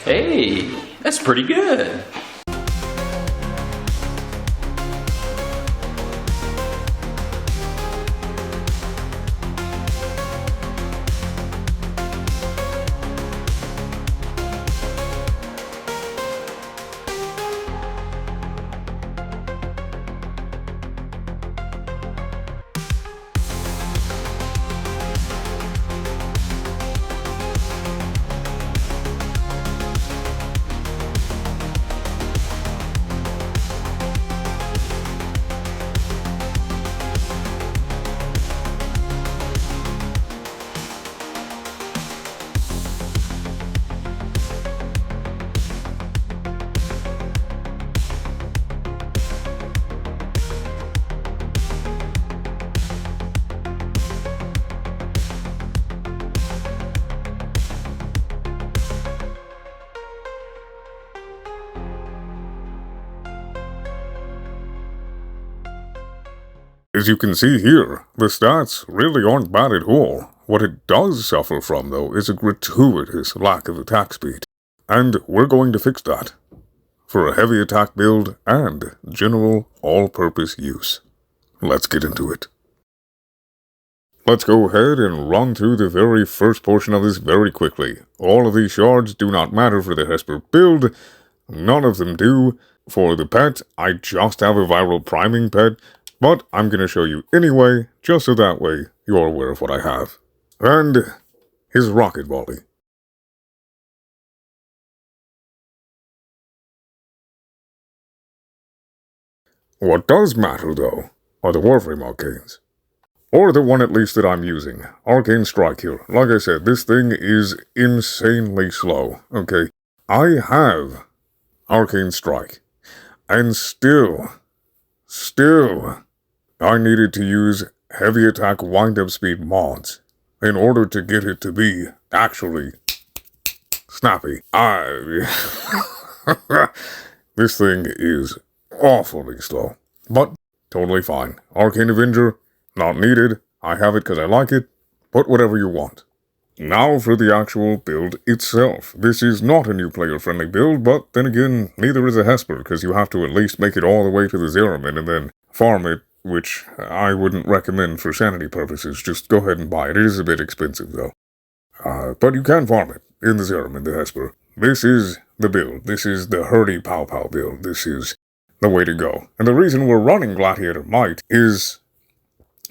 Hey, that's pretty good. As you can see here, the stats really aren't bad at all. What it does suffer from, though, is a gratuitous lack of attack speed. And we're going to fix that for a heavy attack build and general all-purpose use. Let's get into it. Let's go ahead and run through the very first portion of this very quickly. All of these shards do not matter for the Hespar build. None of them do. For the pet, I just have a viral priming pet, but I'm going to show you anyway, just so that way you're aware of what I have. And his rocket volley. What does matter, though, are the Warframe Arcanes. Or the one at least that I'm using, Arcane Strike here. Like I said, this thing is insanely slow, okay? I have Arcane Strike, and still, I needed to use heavy attack wind-up speed mods in order to get it to be actually snappy. This thing is awfully slow, but totally fine. Arcane Avenger, not needed. I have it because I like it. Put whatever you want. Now for the actual build itself. This is not a new player-friendly build, but then again, neither is a Hespar, because you have to at least make it all the way to the Zeramin and then farm it, which I wouldn't recommend for sanity purposes. Just go ahead and buy it. It is a bit expensive, though. But you can farm it in the Zeramin, the Hespar. This is the build. This is the Hurdy Pow Pow build. This is the way to go. And the reason we're running Gladiator Might is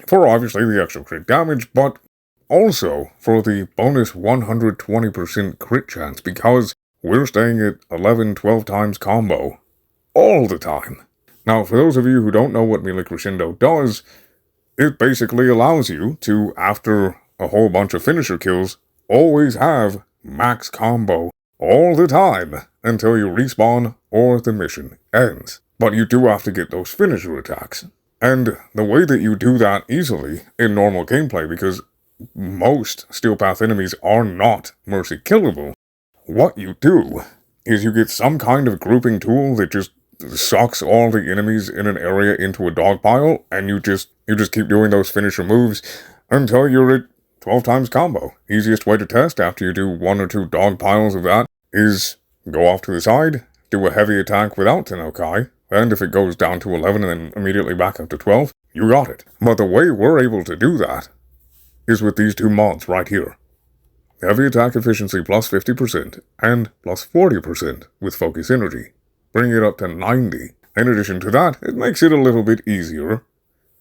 for obviously the extra crit damage, but also for the bonus 120% crit chance, because we're staying at 11-12 times combo all the time. Now, for those of you who don't know what melee Crescendo does, it basically allows you to, after a whole bunch of finisher kills, always have max combo all the time until you respawn or the mission ends. But you do have to get those finisher attacks. And the way that you do that easily in normal gameplay, because most Steel Path enemies are not mercy killable, what you do is you get some kind of grouping tool that just sucks all the enemies in an area into a dog pile, and you just keep doing those finisher moves until you're at 12 times combo. Easiest way to test after you do 1 or 2 dog piles of that is go off to the side, do a heavy attack without Tennokai, and if it goes down to 11 and then immediately back up to 12, you got it. But the way we're able to do that is with these two mods right here. Heavy attack efficiency plus 50% and plus 40% with focus energy. Bring it up to 90. In addition to that, it makes it a little bit easier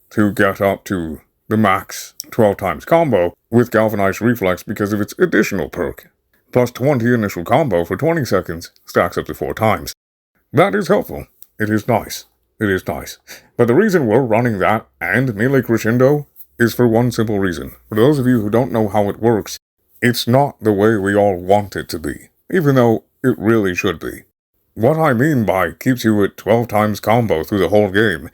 to get up to the max 12 times combo with Galvanized Reflex because of its additional perk. Plus 20 initial combo for 20 seconds stacks up to 4 times. That is helpful. It is nice. It is nice. But the reason we're running that and Melee Crescendo is for one simple reason. For those of you who don't know how it works, it's not the way we all want it to be, even though it really should be. What I mean by keeps you at 12 times combo through the whole game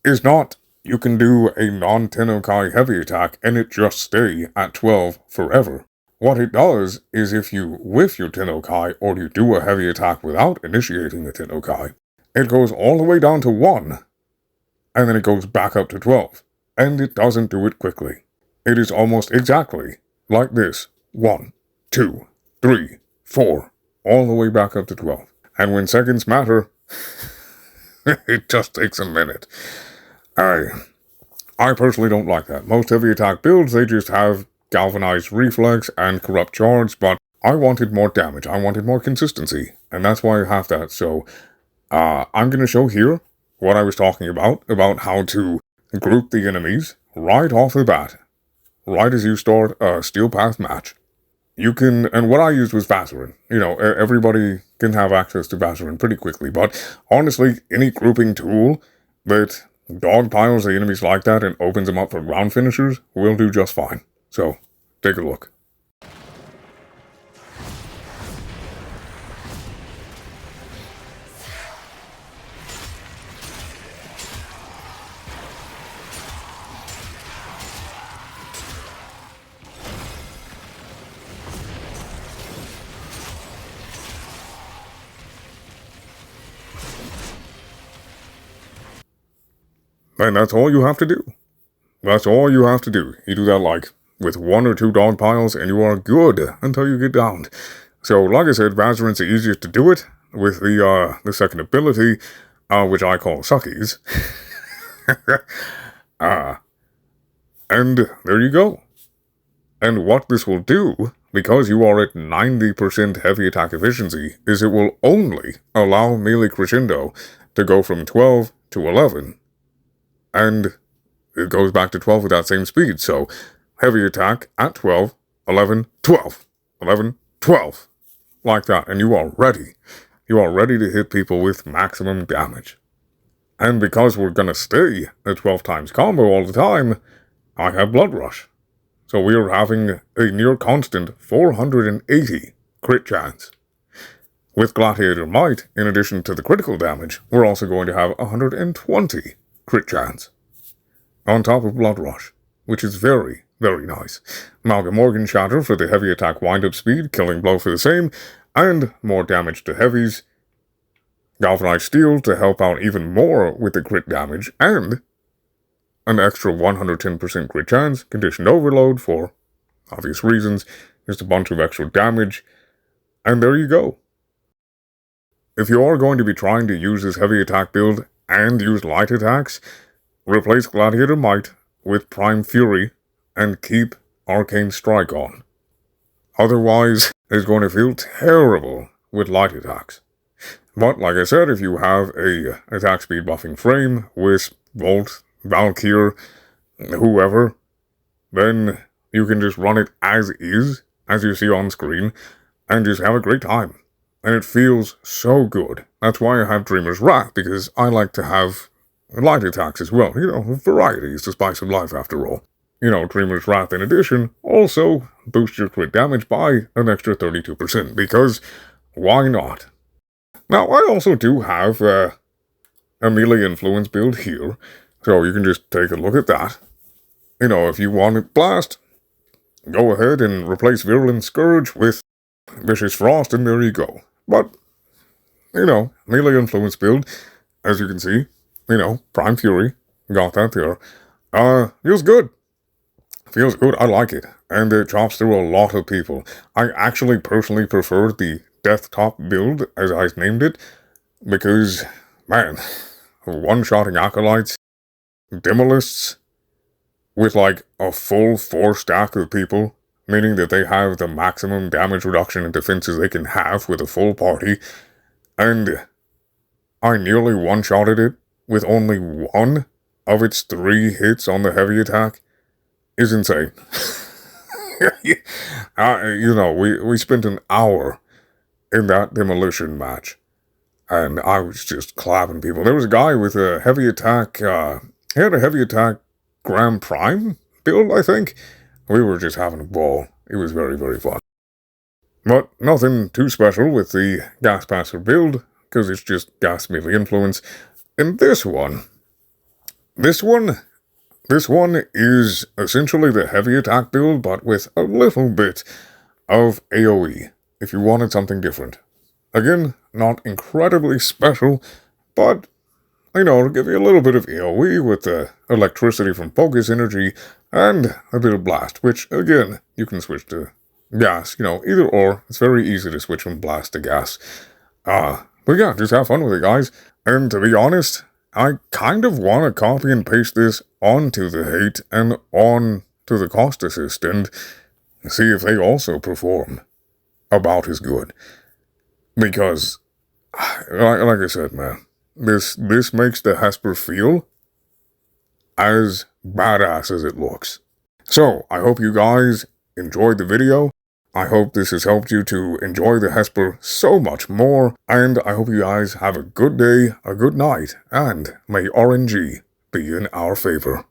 is not you can do a non-Tennokai heavy attack and it just stay at 12 forever. What it does is if you whiff your Tennokai or you do a heavy attack without initiating a Tennokai, it goes all the way down to 1, and then it goes back up to 12, and it doesn't do it quickly. It is almost exactly like this. 1, 2, 3, 4, all the way back up to 12. And when seconds matter, it just takes a minute. I personally don't like that. Most heavy attack builds, they just have galvanized reflex and corrupt charge, but I wanted more damage. I wanted more consistency, and that's why I have that. So, I'm going to show here what I was talking about how to group the enemies right off the bat, right as you start a Steel Path match. You can, and what I used was Vaserin. You know, everybody can have access to Vaserin pretty quickly, but honestly, any grouping tool that dogpiles the enemies like that and opens them up for ground finishers will do just fine. So, take a look. And that's all you have to do. That's all you have to do. You do that like with 1 or 2 dog piles and you are good until you get downed. So like I said, Vazerin's the easiest to do it with the second ability, which I call Suckies. And there you go. And what this will do, because you are at 90% heavy attack efficiency, is it will only allow melee Crescendo to go from 12 to 11. And it goes back to 12 with that same speed. So, heavy attack at 12, 11, 12, 11, 12. Like that. And you are ready. You are ready to hit people with maximum damage. And because we're going to stay at 12 times combo all the time, I have Blood Rush. So we are having a near constant 480 crit chance. With Gladiator Might, in addition to the critical damage, we're also going to have 120 crit chance. On top of Blood Rush, which is very, very nice. Amalgamorgan Shatter for the heavy attack wind-up speed, killing blow for the same, and more damage to heavies. Galvanized Steel to help out even more with the crit damage, and an extra 110% crit chance, Conditioned Overload for obvious reasons, just a bunch of extra damage, and there you go. If you are going to be trying to use this heavy attack build and use light attacks, replace Gladiator Might with Prime Fury and keep Arcane Strike on. Otherwise, it's going to feel terrible with light attacks. But like I said, if you have a attack speed buffing frame, Wisp, Volt, Valkyr, whoever, then you can just run it as is, as you see on screen, and just have a great time. And it feels so good. That's why I have Dreamer's Wrath, because I like to have light attacks as well. You know, variety is the spice of life after all. You know, Dreamer's Wrath in addition also boosts your crit damage by an extra 32%, because why not? Now, I also do have a melee influence build here, so you can just take a look at that. You know, if you want it blast, go ahead and replace Virulent Scourge with Vicious Frost, and there you go. But, you know, melee influence build, as you can see, you know, Prime Fury, got that there. Feels good. Feels good, I like it. And it chops through a lot of people. I actually personally prefer the Deathtop build, as I named it, because, man, one-shotting Acolytes, Demolists, with like a full 4 stack of people, meaning that they have the maximum damage reduction and defenses they can have with a full party, and I nearly one-shotted it with only 1 of its 3 hits on the heavy attack, is insane. You know, we spent an hour in that demolition match, and I was just clapping people. There was a guy with a heavy attack, he had a heavy attack Grand Prime build, I think. We were just having a ball. It was very, very fun. But nothing too special with the Gas Passer build, because it's just gas melee influence. And this one is essentially the heavy attack build, but with a little bit of AoE, if you wanted something different. Again, not incredibly special, but, you know, to give you a little bit of AoE with the electricity from focus energy, and a bit of blast, which, again, you can switch to gas, either or. It's very easy to switch from blast to gas. But yeah, just have fun with it, guys. And to be honest, I kind of want to copy and paste this onto the hate and on to the cost assist and see if they also perform about as good. Because, like I said, man, this makes the Hesper feel as badass as it looks. So, I hope you guys enjoyed the video. I hope this has helped you to enjoy the Hesper so much more, and I hope you guys have a good day, a good night, and may RNG be in our favor.